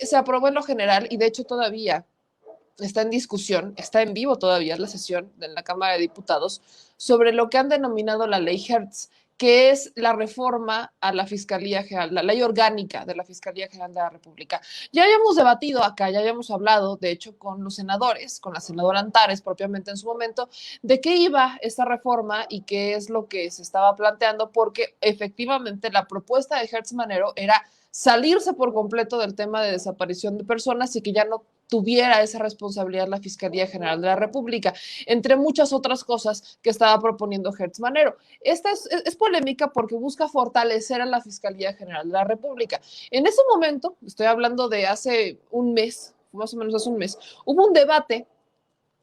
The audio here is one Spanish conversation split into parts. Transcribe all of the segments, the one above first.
se aprobó en lo general y de hecho todavía está en discusión, está en vivo todavía la sesión de la Cámara de Diputados sobre lo que han denominado la ley Hertz, que es la reforma a la Fiscalía General, la ley orgánica de la Fiscalía General de la República. Ya habíamos debatido acá, ya habíamos hablado, de hecho, con los senadores, con la senadora Antares propiamente en su momento, de qué iba esta reforma y qué es lo que se estaba planteando, porque efectivamente la propuesta de Hertz Manero era salirse por completo del tema de desaparición de personas y que ya no tuviera esa responsabilidad la Fiscalía General de la República, entre muchas otras cosas que estaba proponiendo Hertz Manero. Esta es polémica porque busca fortalecer a la Fiscalía General de la República. En ese momento, estoy hablando de hace un mes, más o menos hace un mes, hubo un debate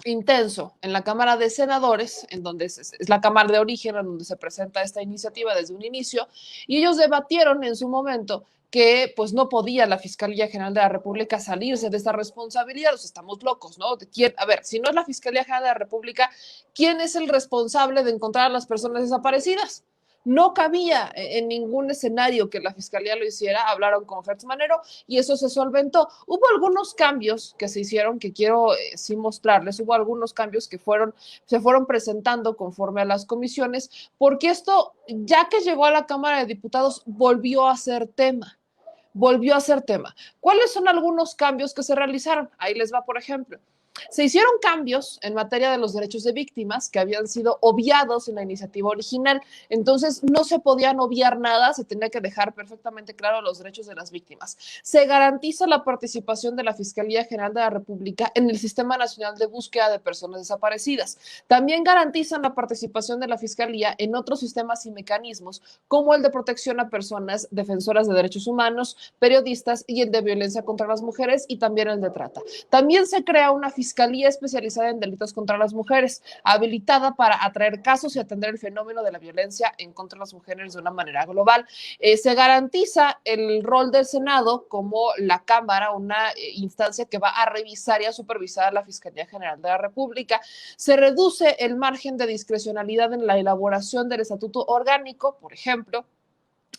intenso en la Cámara de Senadores, en donde es la Cámara de origen, en donde se presenta esta iniciativa desde un inicio, y ellos debatieron en su momento que pues no podía la Fiscalía General de la República salirse de esta responsabilidad. O sea, estamos locos, ¿no? A ver, si no es la Fiscalía General de la República, ¿quién es el responsable de encontrar a las personas desaparecidas? No cabía en ningún escenario que la Fiscalía lo hiciera. Hablaron con Hertz Manero y eso se solventó. Hubo algunos cambios que se hicieron que quiero sí mostrarles. Hubo algunos cambios que se fueron presentando conforme a las comisiones, porque esto, ya que llegó a la Cámara de Diputados, volvió a ser tema. Volvió a ser tema. ¿Cuáles son algunos cambios que se realizaron? Ahí les va, por ejemplo. Se hicieron cambios en materia de los derechos de víctimas que habían sido obviados en la iniciativa original. Entonces, no se podían obviar nada, se tenía que dejar perfectamente claro los derechos de las víctimas. Se garantiza la participación de la Fiscalía General de la República en el Sistema Nacional de Búsqueda de Personas Desaparecidas. También garantizan la participación de la Fiscalía en otros sistemas y mecanismos, como el de protección a personas defensoras de derechos humanos, periodistas y el de violencia contra las mujeres y también el de trata. También se crea una Fiscalía especializada en delitos contra las mujeres, habilitada para atraer casos y atender el fenómeno de la violencia en contra de las mujeres de una manera global. Se garantiza el rol del Senado como la Cámara, una instancia que va a revisar y a supervisar a la Fiscalía General de la República. Se reduce el margen de discrecionalidad en la elaboración del estatuto orgánico, por ejemplo.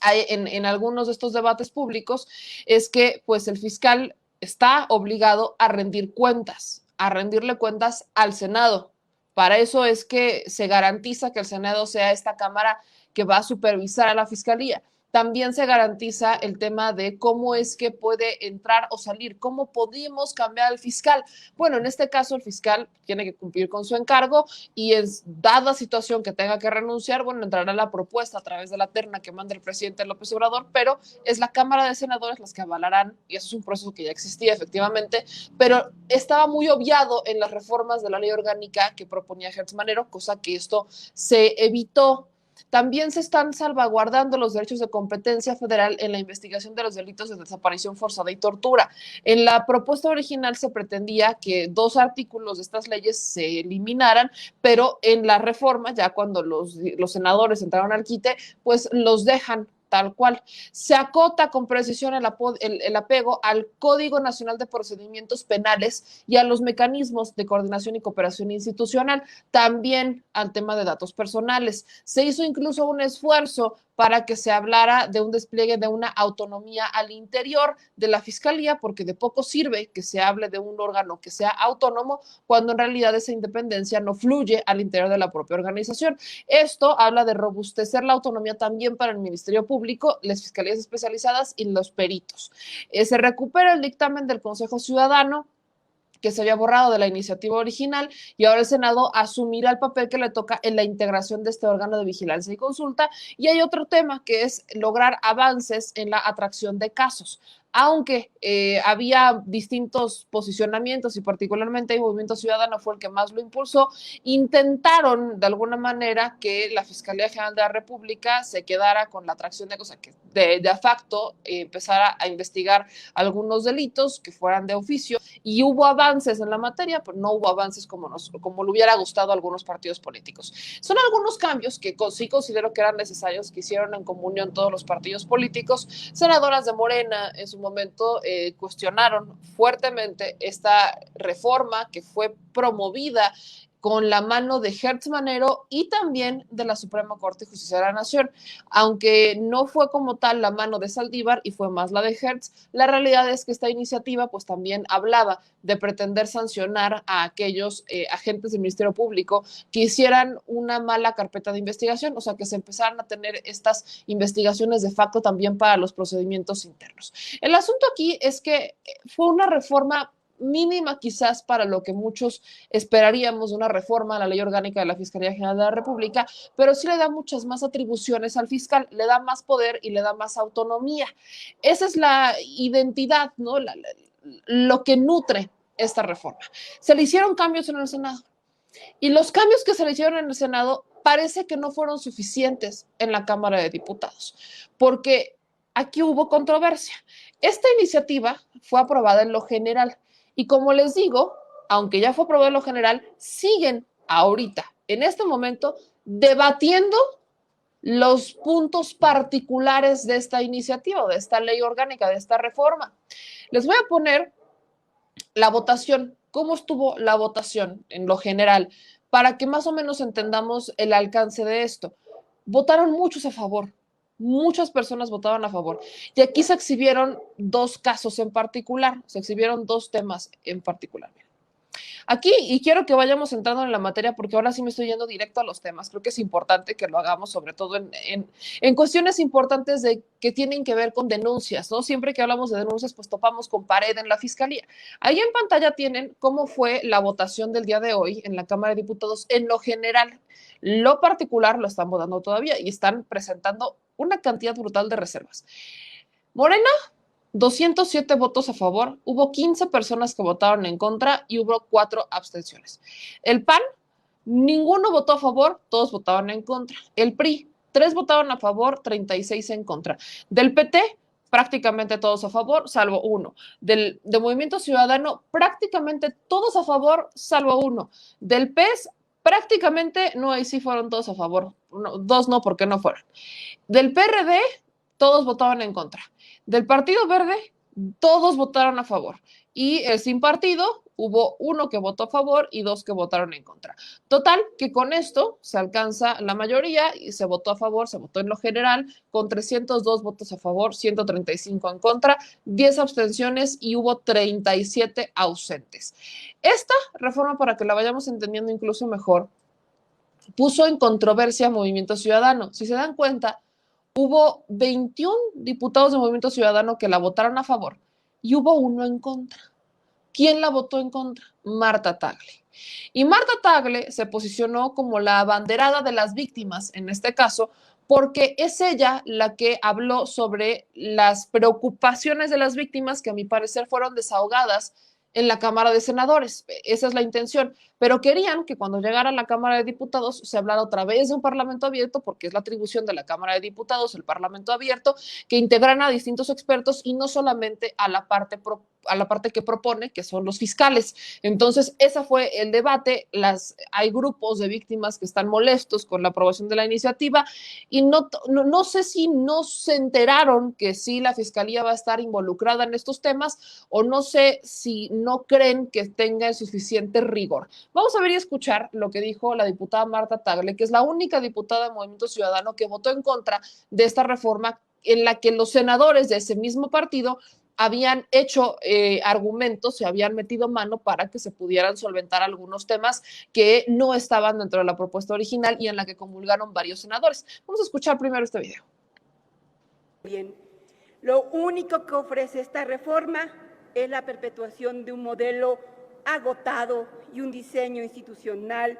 En algunos de estos debates públicos es que pues el fiscal está obligado a rendirle cuentas al Senado. Para eso es que se garantiza que el Senado sea esta cámara que va a supervisar a la Fiscalía. También se garantiza el tema de cómo es que puede entrar o salir, cómo podemos cambiar al fiscal. Bueno, en este caso el fiscal tiene que cumplir con su encargo y es dada situación que tenga que renunciar, bueno, entrará la propuesta a través de la terna que manda el presidente López Obrador, pero es la Cámara de Senadores las que avalarán, y eso es un proceso que ya existía efectivamente, pero estaba muy obviado en las reformas de la ley orgánica que proponía Hertz Manero, cosa que esto se evitó. También se están salvaguardando los derechos de competencia federal en la investigación de los delitos de desaparición forzada y tortura. En la propuesta original se pretendía que 2 artículos de estas leyes se eliminaran, pero en la reforma, ya cuando los senadores entraron al quite, pues los dejan tal cual. Se acota con precisión el apego al Código Nacional de Procedimientos Penales y a los mecanismos de coordinación y cooperación institucional, también al tema de datos personales. Se hizo incluso un esfuerzo para que se hablara de un despliegue de una autonomía al interior de la Fiscalía, porque de poco sirve que se hable de un órgano que sea autónomo cuando en realidad esa independencia no fluye al interior de la propia organización. Esto habla de robustecer la autonomía también para el Ministerio Público, las fiscalías especializadas y los peritos. Se recupera el dictamen del Consejo Ciudadano, que se había borrado de la iniciativa original, y ahora el Senado asumirá el papel que le toca en la integración de este órgano de vigilancia y consulta. Y hay otro tema que es lograr avances en la atracción de casos. Aunque había distintos posicionamientos y particularmente el Movimiento Ciudadano fue el que más lo impulsó, intentaron de alguna manera que la Fiscalía General de la República se quedara con la atracción de cosas que de facto empezara a investigar algunos delitos que fueran de oficio, y hubo avances en la materia, pero no hubo avances como le hubiera gustado a algunos partidos políticos. Son algunos cambios que sí considero que eran necesarios, que hicieron en comunión todos los partidos políticos. Senadoras de Morena en su momento cuestionaron fuertemente esta reforma que fue promovida con la mano de Hertz Manero y también de la Suprema Corte de Justicia de la Nación. Aunque no fue como tal la mano de Saldívar y fue más la de Hertz, la realidad es que esta iniciativa pues también hablaba de pretender sancionar a aquellos agentes del Ministerio Público que hicieran una mala carpeta de investigación, o sea, que se empezaran a tener estas investigaciones de facto también para los procedimientos internos. El asunto aquí es que fue una reforma mínima quizás para lo que muchos esperaríamos de una reforma a la Ley Orgánica de la Fiscalía General de la República, pero sí le da muchas más atribuciones al fiscal, le da más poder y le da más autonomía. Esa es la identidad, ¿no? Lo que nutre esta reforma. Se le hicieron cambios en el Senado y los cambios que se le hicieron en el Senado parece que no fueron suficientes en la Cámara de Diputados, porque aquí hubo controversia. Esta iniciativa fue aprobada en lo general y como les digo, aunque ya fue aprobada en lo general, siguen ahorita, en este momento, debatiendo los puntos particulares de esta iniciativa, de esta ley orgánica, de esta reforma. Les voy a poner la votación, cómo estuvo la votación en lo general, para que más o menos entendamos el alcance de esto. Votaron muchos a favor, muchas personas votaron a favor. Y aquí se exhibieron dos casos en particular, se exhibieron dos temas en particular. Aquí, y quiero que vayamos entrando en la materia porque ahora sí me estoy yendo directo a los temas. Creo que es importante que lo hagamos, sobre todo en cuestiones importantes que tienen que ver con denuncias, ¿no? Siempre que hablamos de denuncias, pues topamos con pared en la fiscalía. Ahí en pantalla tienen cómo fue la votación del día de hoy en la Cámara de Diputados en lo general. Lo particular lo están votando todavía y están presentando una cantidad brutal de reservas. Morena, 207 votos a favor, hubo 15 personas que votaron en contra y hubo 4 abstenciones. El PAN, ninguno votó a favor, todos votaron en contra. El PRI, 3 votaron a favor, 36 en contra. Del PT, prácticamente todos a favor, salvo uno. De Movimiento Ciudadano, prácticamente todos a favor, salvo uno. Del PES, prácticamente, no, ahí sí fueron todos a favor. Dos no, porque no fueron. Del PRD, todos votaban en contra. Del Partido Verde, todos votaron a favor. Y el sin partido, hubo uno que votó a favor y 2 que votaron en contra. Total, que con esto se alcanza la mayoría y se votó a favor, se votó en lo general, con 302 votos a favor, 135 en contra, 10 abstenciones y hubo 37 ausentes. Esta reforma, para que la vayamos entendiendo incluso mejor, puso en controversia a Movimiento Ciudadano. Si se dan cuenta, hubo 21 diputados de Movimiento Ciudadano que la votaron a favor y hubo uno en contra. ¿Quién la votó en contra? Martha Tagle. Y Martha Tagle se posicionó como la abanderada de las víctimas, en este caso, porque es ella la que habló sobre las preocupaciones de las víctimas que a mi parecer fueron desahogadas en la Cámara de Senadores. Esa es la intención. Pero querían que cuando llegara a la Cámara de Diputados se hablara otra vez de un Parlamento abierto, porque es la atribución de la Cámara de Diputados, el Parlamento abierto, que integran a distintos expertos y no solamente a la parte que propone, que son los fiscales. Entonces, ese fue el debate. Hay grupos de víctimas que están molestos con la aprobación de la iniciativa y no sé si no se enteraron que sí la Fiscalía va a estar involucrada en estos temas o no sé si no creen que tenga el suficiente rigor. Vamos a ver y escuchar lo que dijo la diputada Martha Tagle, que es la única diputada de Movimiento Ciudadano que votó en contra de esta reforma en la que los senadores de ese mismo partido habían hecho argumentos, se habían metido mano para que se pudieran solventar algunos temas que no estaban dentro de la propuesta original y en la que comulgaron varios senadores. Vamos a escuchar primero este video. Bien, lo único que ofrece esta reforma es la perpetuación de un modelo agotado y un diseño institucional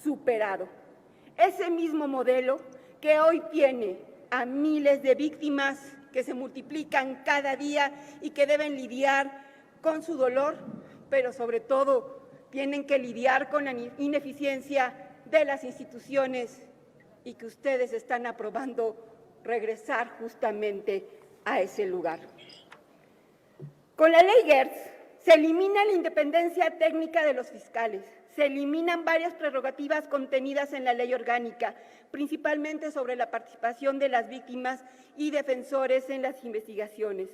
superado. Ese mismo modelo que hoy tiene a miles de víctimas que se multiplican cada día y que deben lidiar con su dolor, pero sobre todo tienen que lidiar con la ineficiencia de las instituciones y que ustedes están aprobando regresar justamente a ese lugar. Con la ley Hertz se elimina la independencia técnica de los fiscales, se eliminan varias prerrogativas contenidas en la ley orgánica, principalmente sobre la participación de las víctimas y defensores en las investigaciones.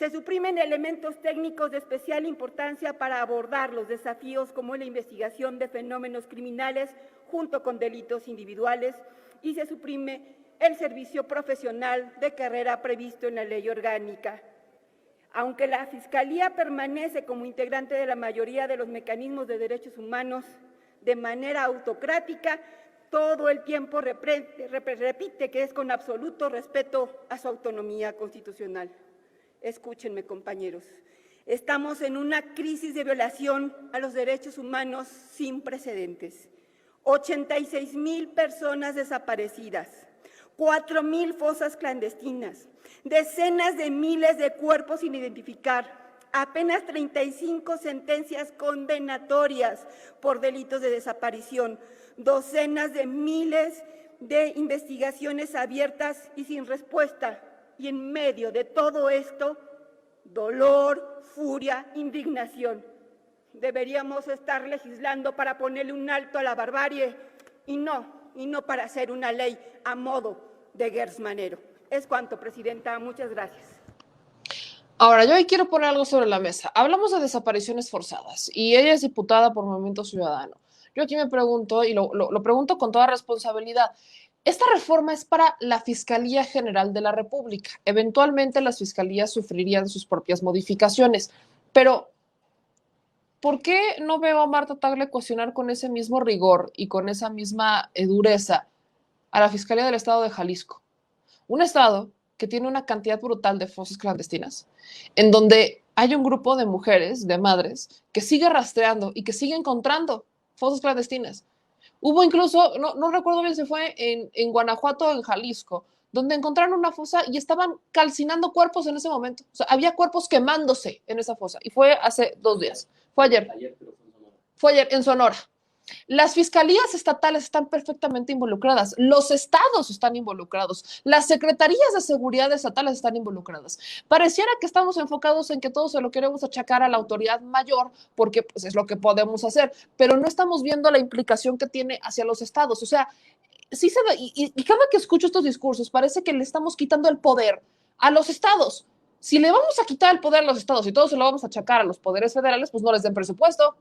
Se suprimen elementos técnicos de especial importancia para abordar los desafíos como la investigación de fenómenos criminales junto con delitos individuales y se suprime el servicio profesional de carrera previsto en la ley orgánica. Aunque la Fiscalía permanece como integrante de la mayoría de los mecanismos de derechos humanos de manera autocrática, todo el tiempo repite que es con absoluto respeto a su autonomía constitucional. Escúchenme, compañeros. Estamos en una crisis de violación a los derechos humanos sin precedentes. 86,000 personas desaparecidas, 4,000 fosas clandestinas, decenas de miles de cuerpos sin identificar, apenas 35 sentencias condenatorias por delitos de desaparición, docenas de miles de investigaciones abiertas y sin respuesta. Y en medio de todo esto, dolor, furia, indignación. Deberíamos estar legislando para ponerle un alto a la barbarie y no para hacer una ley a modo de Gers Manero. Es cuanto, Presidenta. Muchas gracias. Ahora, yo hoy quiero poner algo sobre la mesa. Hablamos de desapariciones forzadas y ella es diputada por Movimiento Ciudadano. Yo aquí me pregunto, y lo pregunto con toda responsabilidad, esta reforma es para la Fiscalía General de la República. Eventualmente las fiscalías sufrirían sus propias modificaciones, pero ¿por qué no veo a Marta Tagle cuestionar con ese mismo rigor y con esa misma dureza a la Fiscalía del Estado de Jalisco? Un estado que tiene una cantidad brutal de fosas clandestinas, en donde hay un grupo de mujeres, de madres, que sigue rastreando y que sigue encontrando fosas clandestinas. Hubo incluso, no recuerdo bien si fue en Guanajuato o en Jalisco, donde encontraron una fosa y estaban calcinando cuerpos en ese momento. O sea, había cuerpos quemándose en esa fosa. Y fue hace 2 días. Fue ayer. Fue ayer en Sonora. Las fiscalías estatales están perfectamente involucradas, los estados están involucrados, las secretarías de seguridad estatales están involucradas. Pareciera que estamos enfocados en que todo se lo queremos achacar a la autoridad mayor porque pues, es lo que podemos hacer, pero no estamos viendo la implicación que tiene hacia los estados. O sea, sí se ve, y cada que escucho estos discursos parece que le estamos quitando el poder a los estados. Si le vamos a quitar el poder a los estados y todo se lo vamos a achacar a los poderes federales, pues no les den presupuesto,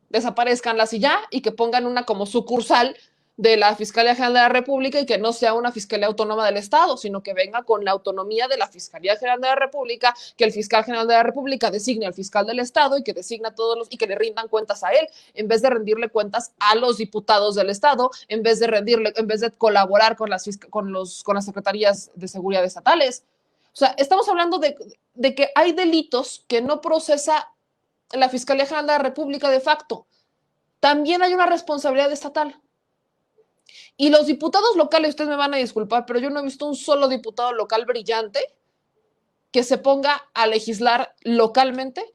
desaparezcanlas y ya, y que pongan una como sucursal de la Fiscalía General de la República y que no sea una Fiscalía Autónoma del Estado, sino que venga con la autonomía de la Fiscalía General de la República, que el Fiscal General de la República designe al fiscal del Estado y que designa a todos los y que le rindan cuentas a él, en vez de rendirle cuentas a los diputados del Estado, en vez de colaborar con las secretarías de seguridad estatales. O sea, estamos hablando de que hay delitos que no procesa la Fiscalía General de la República de facto. También hay una responsabilidad estatal. Y los diputados locales, ustedes me van a disculpar, pero yo no he visto un solo diputado local brillante que se ponga a legislar localmente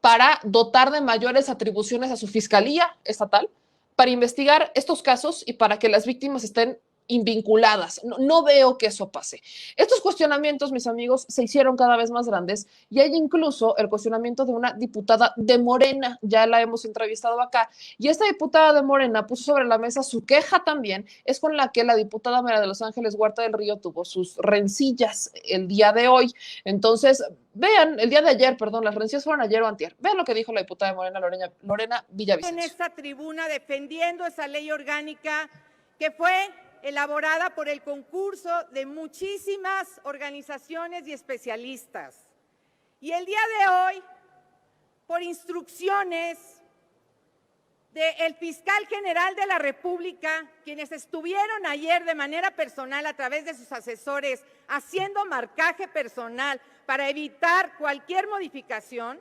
para dotar de mayores atribuciones a su fiscalía estatal, para investigar estos casos y para que las víctimas estén invinculadas. No veo que eso pase. Estos cuestionamientos, mis amigos, se hicieron cada vez más grandes y hay incluso el cuestionamiento de una diputada de Morena, ya la hemos entrevistado acá, y esta diputada de Morena puso sobre la mesa su queja también, es con la que la diputada María de Los Ángeles Huerta del Río tuvo sus rencillas el día de hoy. Entonces, vean, el día de ayer, perdón, las rencillas fueron ayer o antier. Vean lo que dijo la diputada de Morena, Lorena Villavicencio. En esta tribuna defendiendo esa ley orgánica que fue elaborada por el concurso de muchísimas organizaciones y especialistas. Y el día de hoy, por instrucciones del fiscal general de la República, quienes estuvieron ayer de manera personal a través de sus asesores haciendo marcaje personal para evitar cualquier modificación,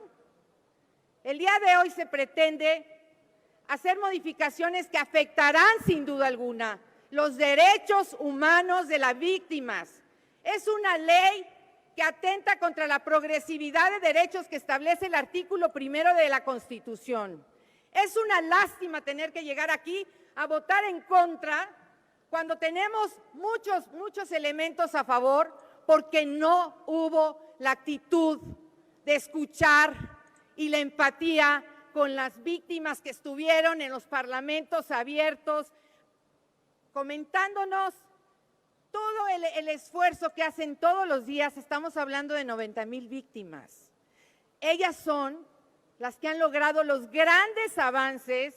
el día de hoy se pretende hacer modificaciones que afectarán sin duda alguna los derechos humanos de las víctimas. Es una ley que atenta contra la progresividad de derechos que establece el artículo 1 de la Constitución. Es una lástima tener que llegar aquí a votar en contra cuando tenemos muchos elementos a favor, porque no hubo la actitud de escuchar y la empatía con las víctimas que estuvieron en los parlamentos abiertos, comentándonos todo el esfuerzo que hacen todos los días. Estamos hablando de 90,000 víctimas. ellas son las que han logrado los grandes avances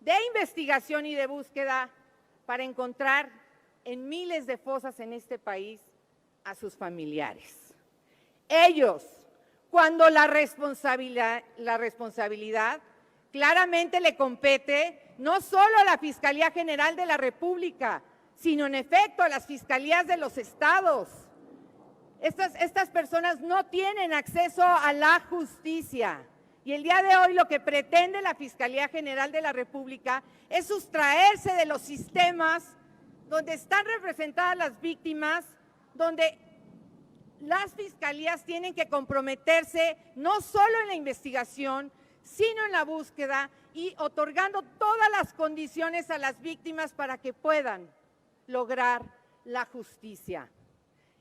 de investigación y de búsqueda para encontrar en miles de fosas en este país a sus familiares. Ellos, cuando la responsabilidad claramente le compete no solo a la Fiscalía General de la República, sino en efecto a las fiscalías de los estados. Estas personas no tienen acceso a la justicia. Y el día de hoy lo que pretende la Fiscalía General de la República es sustraerse de los sistemas donde están representadas las víctimas, donde las fiscalías tienen que comprometerse no solo en la investigación, sino en la búsqueda y otorgando todas las condiciones a las víctimas para que puedan lograr la justicia.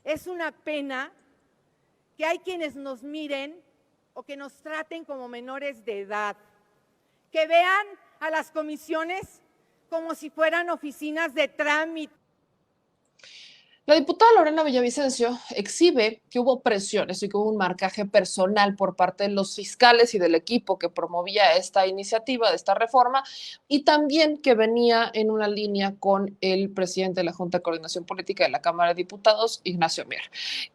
Es una pena que hay quienes nos miren o que nos traten como menores de edad, que vean a las comisiones como si fueran oficinas de trámite. La diputada Lorena Villavicencio exhibe que hubo presiones y que hubo un marcaje personal por parte de los fiscales y del equipo que promovía esta iniciativa de esta reforma, y también que venía en una línea con el presidente de la Junta de Coordinación Política de la Cámara de Diputados, Ignacio Mier.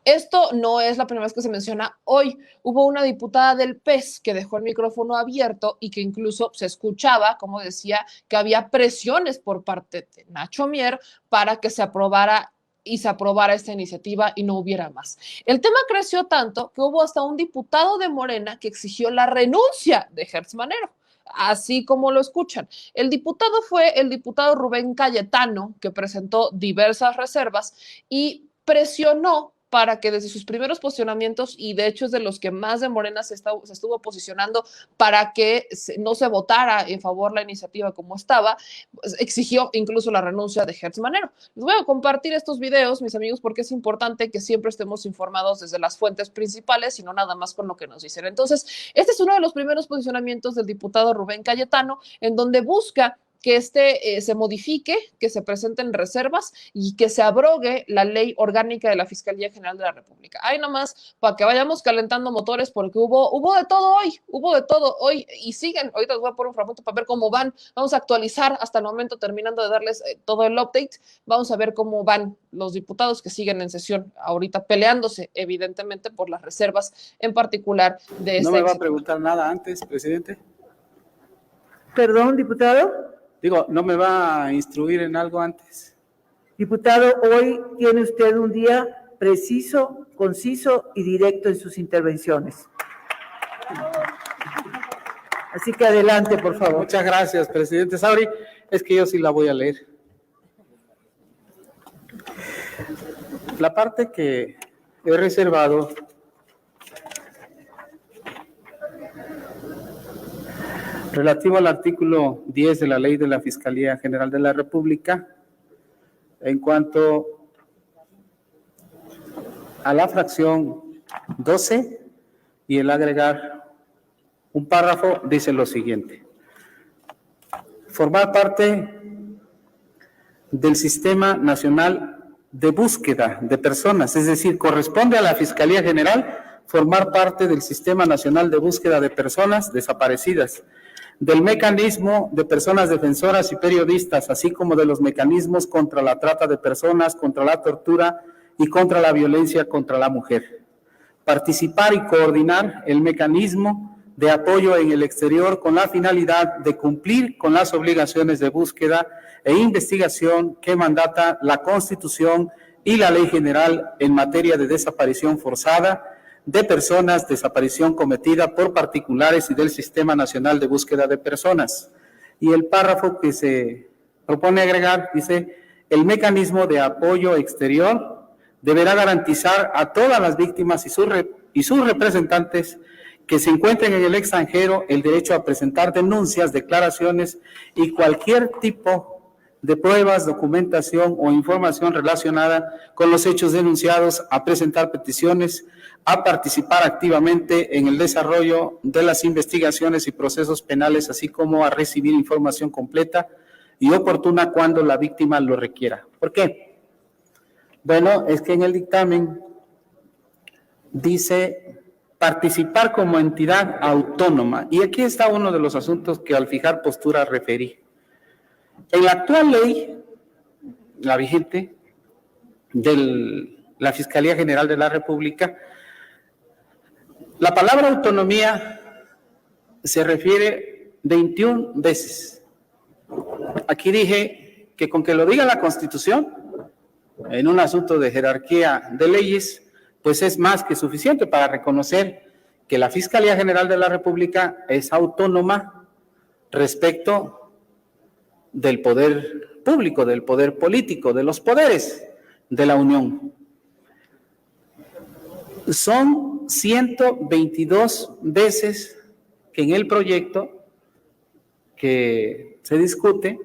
Esto no es la primera vez que se menciona hoy. Hubo una diputada del PES que dejó el micrófono abierto y que incluso se escuchaba, como decía, que había presiones por parte de Nacho Mier para que se aprobara esta iniciativa y no hubiera más. El tema creció tanto que hubo hasta un diputado de Morena que exigió la renuncia de Hertz Manero, así como lo escuchan. El diputado fue el diputado Rubén Cayetano, que presentó diversas reservas y presionó para que desde sus primeros posicionamientos, y de hecho es de los que más de Morena se estuvo posicionando para que no se votara en favor la iniciativa como estaba, pues exigió incluso la renuncia de Hertz Manero. Les voy a compartir estos videos, mis amigos, porque es importante que siempre estemos informados desde las fuentes principales y no nada más con lo que nos dicen. Entonces, este es uno de los primeros posicionamientos del diputado Rubén Cayetano, en donde busca que se modifique, que se presenten reservas y que se abrogue la ley orgánica de la Fiscalía General de la República. Ahí nomás para que vayamos calentando motores, porque hubo de todo hoy y siguen. Ahorita les voy a poner un fragmento para ver cómo van. Vamos a actualizar hasta el momento, terminando de darles todo el update. Vamos a ver cómo van los diputados que siguen en sesión ahorita, peleándose evidentemente por las reservas, en particular de ¿No me va a preguntar nada antes, presidente? Perdón, diputado. Digo, ¿no me va a instruir en algo antes? Diputado, hoy tiene usted un día preciso, conciso y directo en sus intervenciones. Así que adelante, por favor. Muchas gracias, presidente Sauri. Es que yo sí la voy a leer. La parte que he reservado relativo al artículo 10 de la Ley de la Fiscalía General de la República, en cuanto a la fracción 12 y el agregar un párrafo, dice lo siguiente: formar parte del Sistema Nacional de Búsqueda de Personas, es decir, corresponde a la Fiscalía General formar parte del Sistema Nacional de Búsqueda de Personas Desaparecidas, del mecanismo de personas defensoras y periodistas, así como de los mecanismos contra la trata de personas, contra la tortura y contra la violencia contra la mujer. Participar y coordinar el mecanismo de apoyo en el exterior con la finalidad de cumplir con las obligaciones de búsqueda e investigación que mandata la Constitución y la Ley General en materia de desaparición forzada de personas, desaparición cometida por particulares y del Sistema Nacional de Búsqueda de Personas. Y el párrafo que se propone agregar dice: el mecanismo de apoyo exterior deberá garantizar a todas las víctimas y sus representantes que se encuentren en el extranjero el derecho a presentar denuncias, declaraciones y cualquier tipo de pruebas, documentación o información relacionada con los hechos denunciados, a presentar peticiones, a participar activamente en el desarrollo de las investigaciones y procesos penales, así como a recibir información completa y oportuna cuando la víctima lo requiera. ¿Por qué? Bueno, es que en el dictamen dice participar como entidad autónoma. Y aquí está uno de los asuntos que al fijar postura referí. En la actual ley, la vigente, de la Fiscalía General de la República, la palabra autonomía se refiere 21 veces. Aquí dije que con que lo diga la Constitución, en un asunto de jerarquía de leyes, pues es más que suficiente para reconocer que la Fiscalía General de la República es autónoma respecto del poder público, del poder político, de los poderes de la Unión. Son 122 veces que en el proyecto que se discute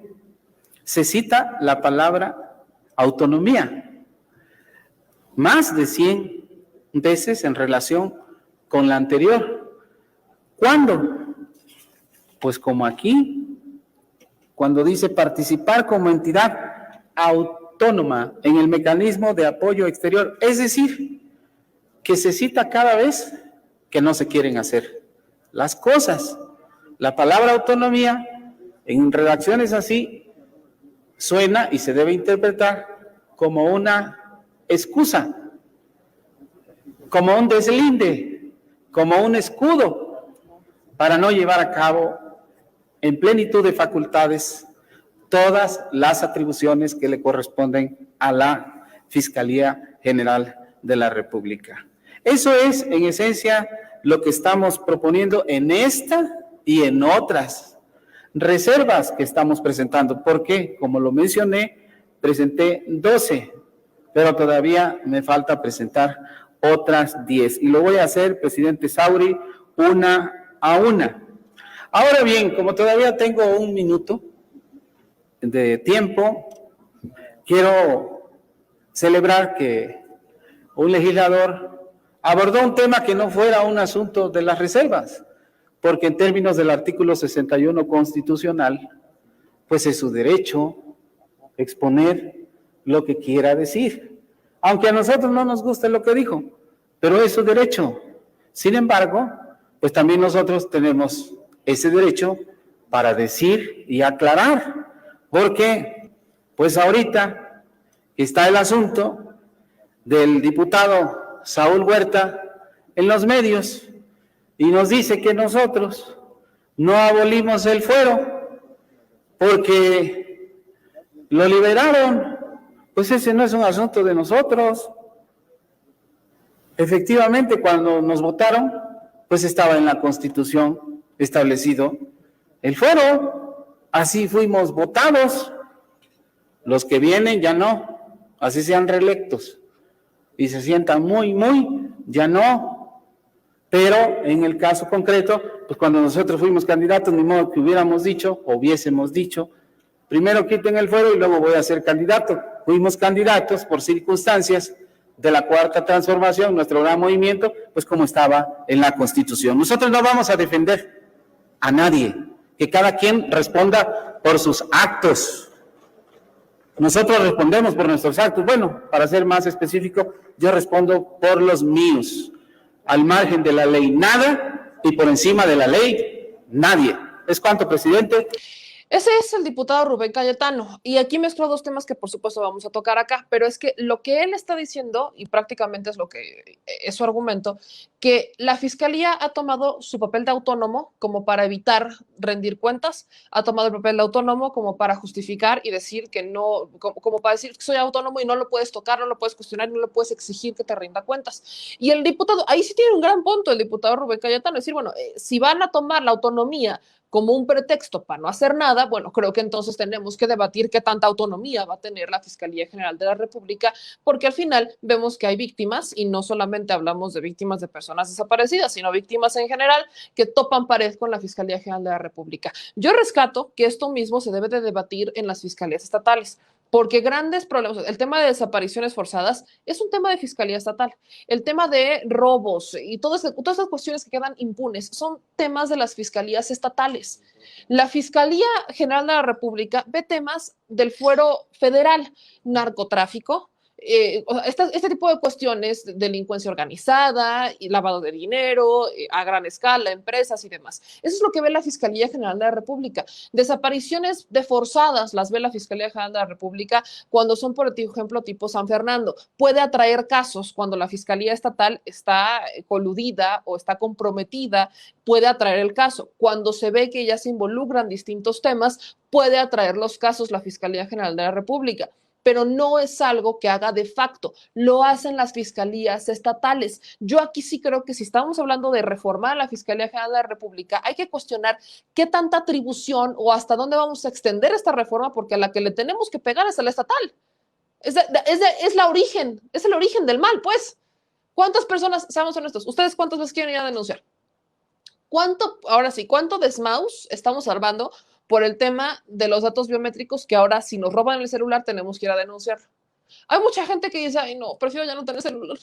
se cita la palabra autonomía, más de 100 veces en relación con la anterior. ¿Cuándo? Pues como aquí, cuando dice participar como entidad autónoma en el mecanismo de apoyo exterior, es decir, que se cita cada vez que no se quieren hacer las cosas. La palabra autonomía, en redacciones así, suena y se debe interpretar como una excusa, como un deslinde, como un escudo para no llevar a cabo en plenitud de facultades todas las atribuciones que le corresponden a la Fiscalía General de la República. Eso es, en esencia, lo que estamos proponiendo en esta y en otras reservas que estamos presentando, porque, como lo mencioné, presenté 12, pero todavía me falta presentar otras 10. Y lo voy a hacer, presidente Sauri, una a una. Ahora bien, como todavía tengo un minuto de tiempo, quiero celebrar que un legislador abordó un tema que no fuera un asunto de las reservas, porque en términos del artículo 61 constitucional, pues es su derecho exponer lo que quiera decir, aunque a nosotros no nos guste lo que dijo, pero es su derecho. Sin embargo, pues también nosotros tenemos ese derecho para decir y aclarar, porque pues ahorita está el asunto del diputado Saúl Huerta en los medios y nos dice que nosotros no abolimos el fuero porque lo liberaron. Pues ese no es un asunto de nosotros. Efectivamente, cuando nos votaron, pues estaba en la Constitución establecido el fuero. Así fuimos votados. Los que vienen ya no, así sean reelectos y se sientan muy, ya no. Pero en el caso concreto, pues cuando nosotros fuimos candidatos, ni modo que hubiéramos dicho, o hubiésemos dicho, primero quiten el fuero y luego voy a ser candidato. Fuimos candidatos por circunstancias de la Cuarta Transformación, nuestro gran movimiento, pues como estaba en la Constitución. Nosotros no vamos a defender a nadie, que cada quien responda por sus actos. Nosotros respondemos por nuestros actos. Bueno, para ser más específico, yo respondo por los míos. Al margen de la ley, nada, y por encima de la ley, nadie. ¿Es cuánto, presidente? Ese es el diputado Rubén Cayetano, y aquí mezclo dos temas que por supuesto vamos a tocar acá, pero es que lo que él está diciendo, y prácticamente es lo que es su argumento, que la Fiscalía ha tomado su papel de autónomo como para evitar rendir cuentas, ha tomado el papel de autónomo como para justificar y decir que no, como para decir que soy autónomo y no lo puedes tocar, no lo puedes cuestionar, no lo puedes exigir que te rinda cuentas. Y el diputado, ahí sí tiene un gran punto el diputado Rubén Cayetano, es decir, bueno, si van a tomar la autonomía como un pretexto para no hacer nada, bueno, creo que entonces tenemos que debatir qué tanta autonomía va a tener la Fiscalía General de la República, porque al final vemos que hay víctimas, y no solamente hablamos de víctimas de personas desaparecidas, sino víctimas en general que topan pared con la Fiscalía General de la República. Yo rescato que esto mismo se debe de debatir en las fiscalías estatales, porque grandes problemas, el tema de desapariciones forzadas es un tema de fiscalía estatal, el tema de robos y todas esas cuestiones que quedan impunes son temas de las fiscalías estatales. La Fiscalía General de la República ve temas del fuero federal, narcotráfico, o sea, este tipo de cuestiones, delincuencia organizada, y lavado de dinero, a gran escala, empresas y demás. Eso es lo que ve la Fiscalía General de la República. Desapariciones de forzadas las ve la Fiscalía General de la República cuando son, por ejemplo, tipo San Fernando. Puede atraer casos cuando la Fiscalía Estatal está coludida o está comprometida, puede atraer el caso. Cuando se ve que ya se involucran distintos temas, puede atraer los casos la Fiscalía General de la República, pero no es algo que haga de facto, lo hacen las fiscalías estatales. Yo aquí sí creo que si estamos hablando de reformar la Fiscalía General de la República, hay que cuestionar qué tanta atribución o hasta dónde vamos a extender esta reforma, porque a la que le tenemos que pegar es a la estatal. Es el origen del mal, pues. ¿Cuántas personas, seamos honestos, ustedes cuántas veces quieren ir a denunciar? ¿Cuánto desmaus estamos armando por el tema de los datos biométricos que ahora si nos roban el celular tenemos que ir a denunciar? Hay mucha gente que dice, ay no, prefiero ya no tener celular,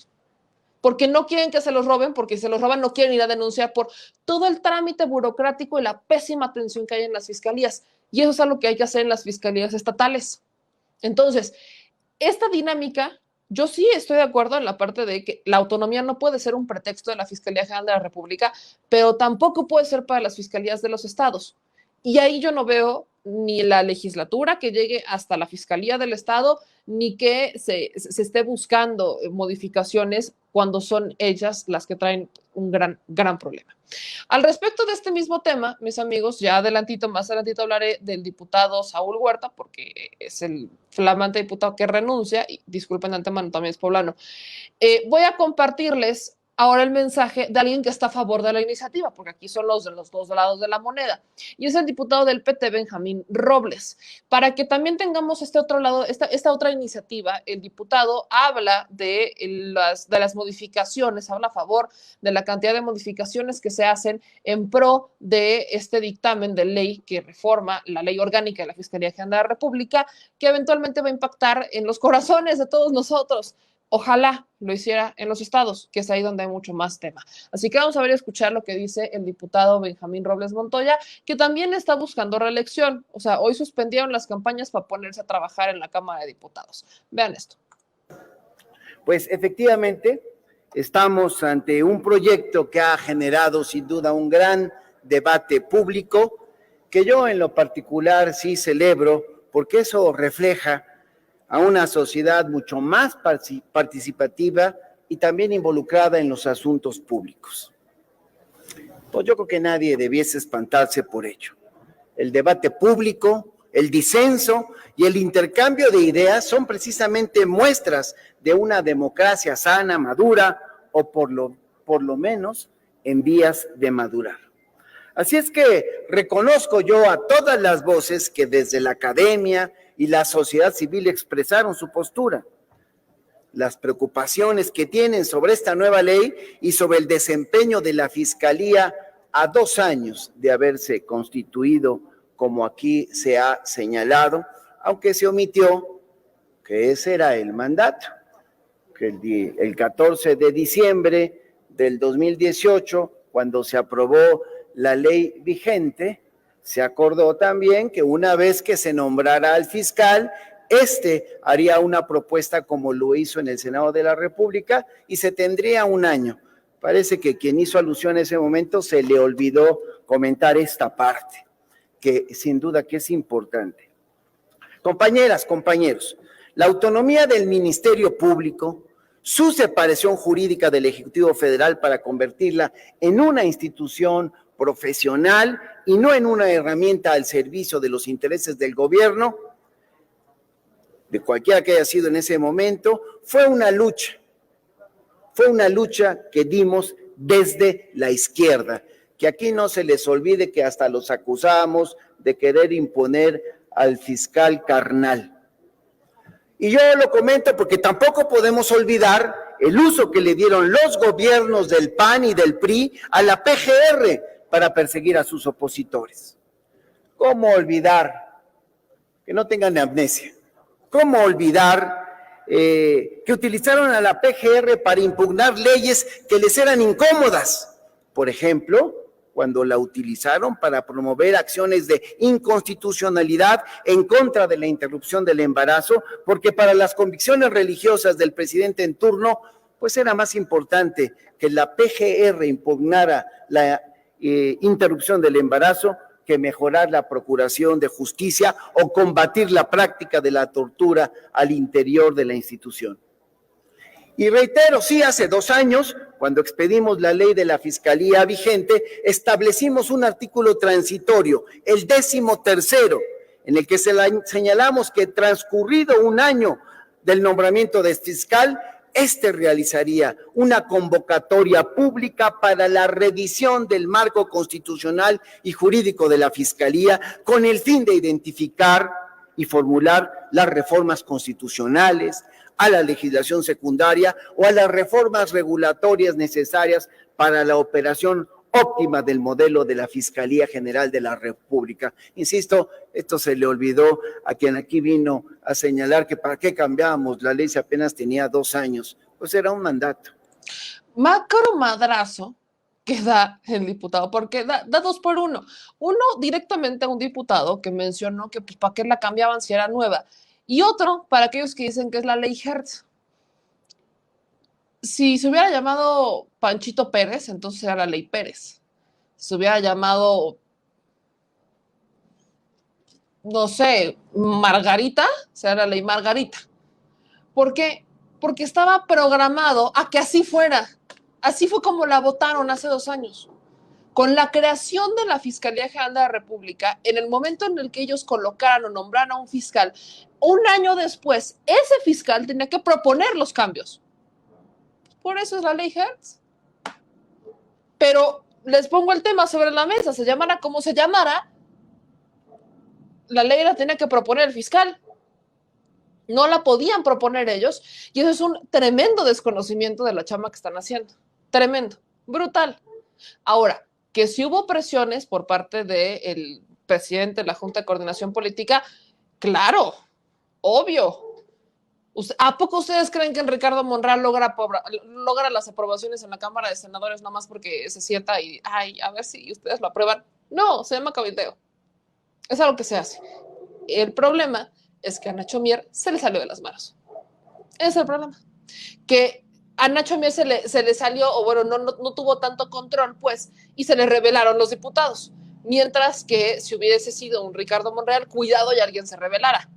porque no quieren que se los roben, porque si se los roban no quieren ir a denunciar por todo el trámite burocrático y la pésima atención que hay en las fiscalías. Y eso es algo que hay que hacer en las fiscalías estatales. Entonces, esta dinámica, yo sí estoy de acuerdo en la parte de que la autonomía no puede ser un pretexto de la Fiscalía General de la República, pero tampoco puede ser para las fiscalías de los estados. Y ahí yo no veo ni la legislatura que llegue hasta la Fiscalía del Estado, ni que se esté buscando modificaciones cuando son ellas las que traen un gran problema. Al respecto de este mismo tema, mis amigos, más adelantito hablaré del diputado Saúl Huerta, porque es el flamante diputado que renuncia, y disculpen de antemano, también es poblano. Voy a compartirles ahora el mensaje de alguien que está a favor de la iniciativa, porque aquí son los de los dos lados de la moneda, y es el diputado del PT, Benjamín Robles. Para que también tengamos este otro lado, esta otra iniciativa, el diputado habla de las modificaciones, habla a favor de la cantidad de modificaciones que se hacen en pro de este dictamen de ley que reforma la ley orgánica de la Fiscalía General de la República, que eventualmente va a impactar en los corazones de todos nosotros. Ojalá lo hiciera en los estados, que es ahí donde hay mucho más tema. Así que vamos a ver y escuchar lo que dice el diputado Benjamín Robles Montoya, que también está buscando reelección. O sea, hoy suspendieron las campañas para ponerse a trabajar en la Cámara de Diputados. Vean esto. Pues efectivamente, estamos ante un proyecto que ha generado sin duda un gran debate público, que yo en lo particular sí celebro, porque eso refleja a una sociedad mucho más participativa y también involucrada en los asuntos públicos. Pues yo creo que nadie debiese espantarse por ello. El debate público, el disenso y el intercambio de ideas son precisamente muestras de una democracia sana, madura o por lo menos en vías de madurar. Así es que reconozco yo a todas las voces que desde la academia y la sociedad civil expresaron su postura, las preocupaciones que tienen sobre esta nueva ley y sobre el desempeño de la Fiscalía a 2 años de haberse constituido, como aquí se ha señalado, aunque se omitió que ese era el mandato, que el 14 de diciembre del 2018, cuando se aprobó la ley vigente, se acordó también que una vez que se nombrara al fiscal, haría una propuesta como lo hizo en el Senado de la República y se tendría 1 año. Parece que quien hizo alusión en ese momento se le olvidó comentar esta parte, que sin duda que es importante. Compañeras, compañeros, la autonomía del Ministerio Público, su separación jurídica del Ejecutivo Federal para convertirla en una institución profesional y no en una herramienta al servicio de los intereses del gobierno, de cualquiera que haya sido en ese momento, fue una lucha que dimos desde la izquierda, que aquí no se les olvide que hasta los acusamos de querer imponer al fiscal carnal. Y yo lo comento porque tampoco podemos olvidar el uso que le dieron los gobiernos del PAN y del PRI a la PGR para perseguir a sus opositores. ¿Cómo olvidar? Que no tengan amnesia. ¿Cómo olvidar que utilizaron a la PGR para impugnar leyes que les eran incómodas? Por ejemplo, cuando la utilizaron para promover acciones de inconstitucionalidad en contra de la interrupción del embarazo, porque para las convicciones religiosas del presidente en turno, pues era más importante que la PGR impugnara la interrupción del embarazo que mejorar la procuración de justicia o combatir la práctica de la tortura al interior de la institución. Y reitero, sí, hace 2 años, cuando expedimos la ley de la Fiscalía vigente, establecimos un artículo transitorio, el 13º, en el que señalamos que transcurrido 1 año del nombramiento de fiscal, realizaría una convocatoria pública para la revisión del marco constitucional y jurídico de la Fiscalía con el fin de identificar y formular las reformas constitucionales, a la legislación secundaria o a las reformas regulatorias necesarias para la operación óptima del modelo de la Fiscalía General de la República. Insisto, esto se le olvidó a quien aquí vino a señalar que para qué cambiábamos la ley si apenas tenía 2 años. Pues era un mandato. Macro madrazo que da el diputado, porque da 2 por 1. Uno directamente a un diputado que mencionó que pues para qué la cambiaban si era nueva, y otro para aquellos que dicen que es la ley Hertz. Si se hubiera llamado Panchito Pérez, entonces era la ley Pérez. Si se hubiera llamado, no sé, Margarita, será la ley Margarita. ¿Por qué? Porque estaba programado a que así fuera. Así fue como la votaron hace 2 años. Con la creación de la Fiscalía General de la República, en el momento en el que ellos colocaran o nombraran a un fiscal, 1 año después, ese fiscal tenía que proponer los cambios. Por eso es la ley Hertz. Pero les pongo el tema sobre la mesa, se llamara como se llamara, la ley la tenía que proponer el fiscal. No la podían proponer ellos, y eso es un tremendo desconocimiento de la chamba que están haciendo. Tremendo, brutal. Ahora, que si hubo presiones por parte del presidente de la Junta de Coordinación Política, claro, obvio. ¿A poco ustedes creen que Ricardo Monreal logra las aprobaciones en la Cámara de Senadores nomás porque se sienta y, a ver si ustedes lo aprueban? No, se llama cabildeo. Es algo que se hace. El problema es que a Nacho Mier se le salió de las manos. Ese es el problema. Que a Nacho Mier se le salió, o bueno, no tuvo tanto control, pues, y se le rebelaron los diputados. Mientras que si hubiese sido un Ricardo Monreal, cuidado y alguien se rebelara.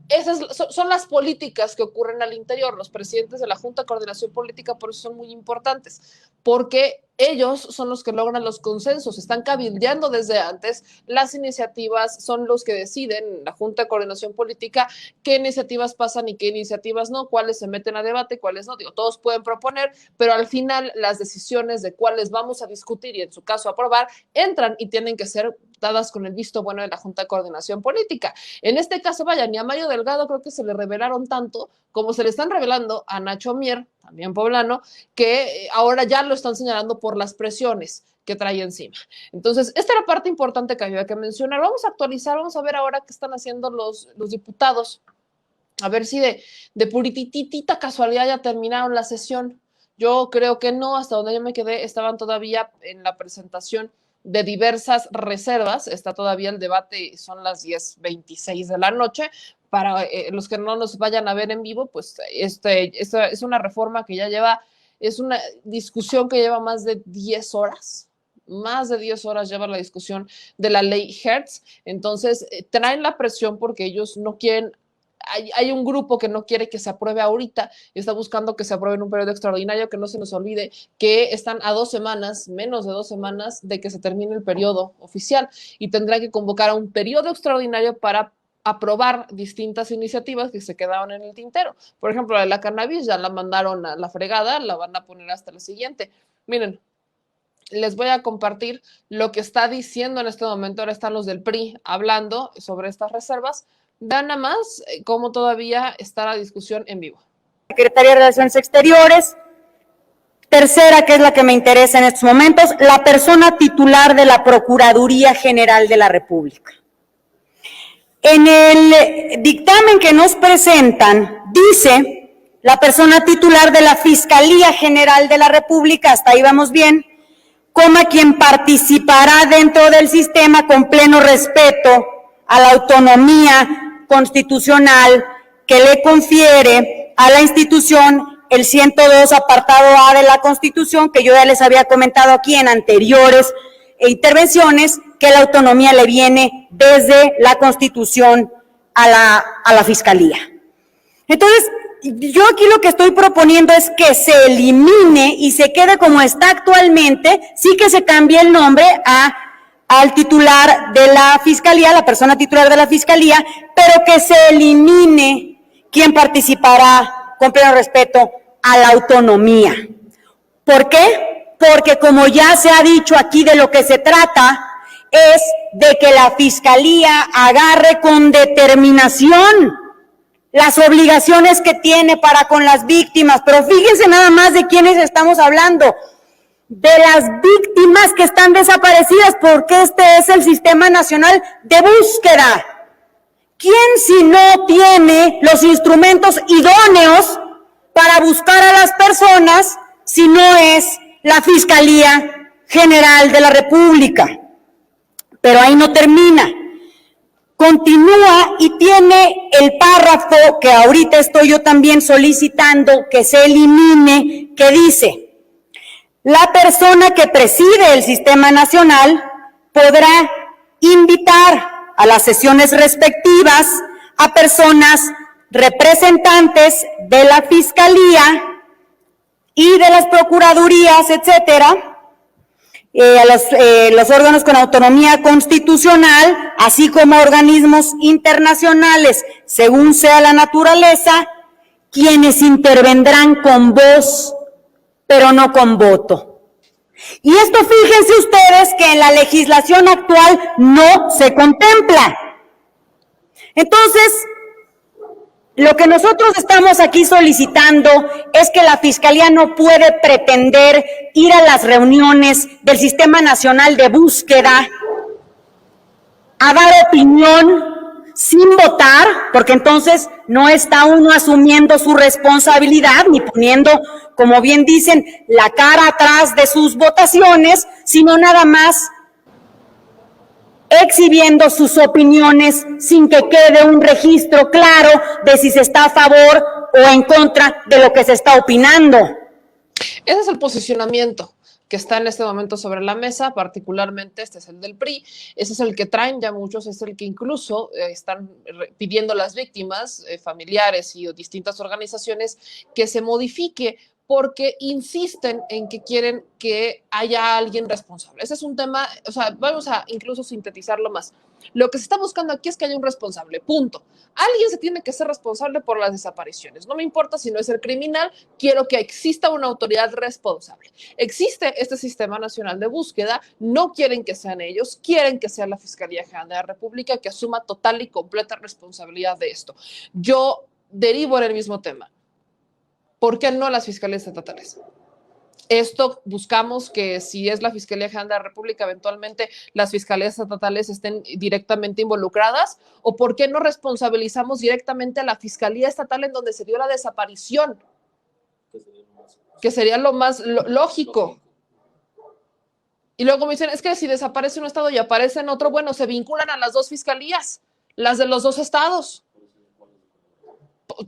Esas son las políticas que ocurren al interior. Los presidentes de la Junta de Coordinación Política por eso son muy importantes, porque ellos son los que logran los consensos, están cabildeando desde antes las iniciativas, son los que deciden, la Junta de Coordinación Política, qué iniciativas pasan y qué iniciativas no, cuáles se meten a debate, cuáles no. Digo, todos pueden proponer, pero al final las decisiones de cuáles vamos a discutir y en su caso aprobar, entran y tienen que ser dadas con el visto bueno de la Junta de Coordinación Política. En este caso, vaya, ni a Mario Delgado creo que se le revelaron tanto como se le están revelando a Nacho Mier, también poblano, que ahora ya lo están señalando por las presiones que trae encima. Entonces, esta era parte importante que había que mencionar. Vamos a actualizar, vamos a ver ahora qué están haciendo los diputados, a ver si de purititita casualidad ya terminaron la sesión. Yo creo que no, hasta donde yo me quedé, estaban todavía en la presentación de diversas reservas. Está todavía el debate, son las 10:26 de la noche. Para los que no nos vayan a ver en vivo, pues esta es una reforma que ya lleva, es una discusión que lleva más de 10 horas. Más de 10 horas lleva la discusión de la ley Hertz. Entonces, traen la presión porque ellos no quieren. Hay un grupo que no quiere que se apruebe ahorita y está buscando que se apruebe en un periodo extraordinario, que no se nos olvide que están a 2 semanas, menos de 2 semanas de que se termine el periodo oficial y tendrá que convocar a un periodo extraordinario para aprobar distintas iniciativas que se quedaron en el tintero. Por ejemplo, la de la cannabis ya la mandaron a la fregada, la van a poner hasta la siguiente. Miren, les voy a compartir lo que está diciendo en este momento. Ahora están los del PRI hablando sobre estas reservas. Vean nada más cómo todavía está la discusión en vivo. Secretaría de Relaciones Exteriores. Tercera, que es la que me interesa en estos momentos, la persona titular de la Procuraduría General de la República. En el dictamen que nos presentan, dice la persona titular de la Fiscalía General de la República, hasta ahí vamos bien, quien participará dentro del sistema con pleno respeto a la autonomía constitucional que le confiere a la institución el 102 apartado A de la Constitución, que yo ya les había comentado aquí en anteriores intervenciones, que la autonomía le viene desde la Constitución a la Fiscalía. Entonces, yo aquí lo que estoy proponiendo es que se elimine y se quede como está actualmente, sí que se cambie el nombre al titular de la Fiscalía, la persona titular de la Fiscalía, pero que se elimine quien participará con pleno respeto a la autonomía. ¿Por qué? Porque como ya se ha dicho aquí, de lo que se trata es de que la Fiscalía agarre con determinación las obligaciones que tiene para con las víctimas. Pero fíjense nada más de quiénes estamos hablando, de las víctimas que están desaparecidas, porque este es el Sistema Nacional de Búsqueda. ¿Quién si no tiene los instrumentos idóneos para buscar a las personas si no es la Fiscalía General de la República? Pero ahí no termina. Continúa y tiene el párrafo que ahorita estoy yo también solicitando que se elimine, que dice: la persona que preside el Sistema Nacional podrá invitar a las sesiones respectivas a personas representantes de la Fiscalía y de las Procuradurías, etcétera, a los órganos con autonomía constitucional, así como organismos internacionales, según sea la naturaleza, quienes intervendrán con voz, pero no con voto. Y esto, fíjense ustedes, que en la legislación actual no se contempla. Entonces, lo que nosotros estamos aquí solicitando es que la Fiscalía no puede pretender ir a las reuniones del Sistema Nacional de Búsqueda a dar opinión sin votar, porque entonces no está uno asumiendo su responsabilidad ni poniendo, como bien dicen, la cara atrás de sus votaciones, sino nada más exhibiendo sus opiniones sin que quede un registro claro de si se está a favor o en contra de lo que se está opinando. Ese es el posicionamiento que está en este momento sobre la mesa, particularmente este es el del PRI, ese es el que traen ya muchos, es el que incluso están pidiendo las víctimas, familiares y distintas organizaciones que se modifique, porque insisten en que quieren que haya alguien responsable. Ese es un tema, o sea, vamos a incluso sintetizarlo más. Lo que se está buscando aquí es que haya un responsable, punto. Alguien se tiene que ser responsable por las desapariciones. No me importa si no es el criminal, quiero que exista una autoridad responsable. Existe este Sistema Nacional de Búsqueda, no quieren que sean ellos, quieren que sea la Fiscalía General de la República que asuma total y completa responsabilidad de esto. Yo derivo en el mismo tema. ¿Por qué no las fiscalías estatales? Esto buscamos que si es la Fiscalía General de la República, eventualmente las fiscalías estatales estén directamente involucradas, o por qué no responsabilizamos directamente a la Fiscalía Estatal en donde se dio la desaparición, que sería lo más lógico. Y luego me dicen, es que si desaparece un estado y aparece en otro, bueno, se vinculan a las dos fiscalías, las de los dos estados.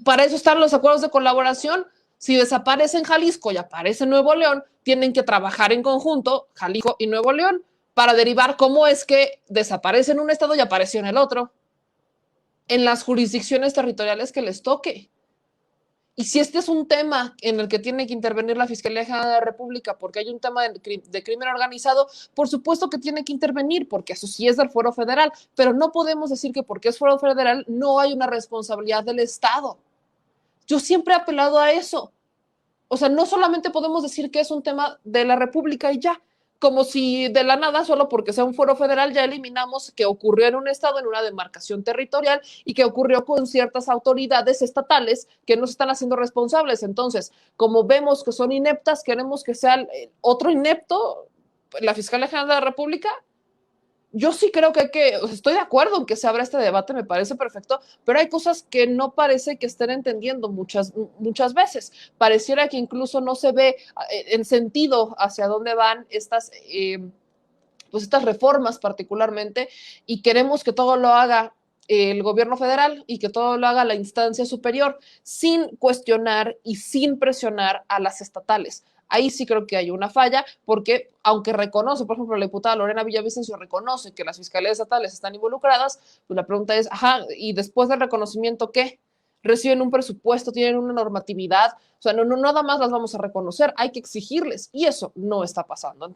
Para eso están los acuerdos de colaboración. Si desaparece en Jalisco y aparece en Nuevo León, tienen que trabajar en conjunto, Jalisco y Nuevo León, para derivar cómo es que desaparece en un estado y apareció en el otro, en las jurisdicciones territoriales que les toque. Y si este es un tema en el que tiene que intervenir la Fiscalía General de la República, porque hay un tema de crimen organizado, por supuesto que tiene que intervenir, porque eso sí es del fuero federal, pero no podemos decir que porque es fuero federal no hay una responsabilidad del Estado. Yo siempre he apelado a eso. O sea, no solamente podemos decir que es un tema de la República y ya, como si de la nada, solo porque sea un fuero federal, ya eliminamos que ocurrió en un estado, en una demarcación territorial, y que ocurrió con ciertas autoridades estatales que no se están haciendo responsables. Entonces, como vemos que son ineptas, queremos que sea otro inepto, la Fiscalía General de la República. yo sí creo que estoy de acuerdo en que se abra este debate, me parece perfecto, pero hay cosas que no parece que estén entendiendo muchas veces. Pareciera que incluso no se ve en sentido hacia dónde van pues estas reformas particularmente, y queremos que todo lo haga el gobierno federal y que todo lo haga la instancia superior, sin cuestionar y sin presionar a las estatales. Ahí sí creo que hay una falla, porque aunque reconoce, por ejemplo, la diputada Lorena Villavicencio reconoce que las fiscalías estatales están involucradas, pues la pregunta es, ajá, ¿y después del reconocimiento qué? ¿Reciben un presupuesto? ¿Tienen una normatividad? O sea, no nada más las vamos a reconocer, hay que exigirles, y eso no está pasando.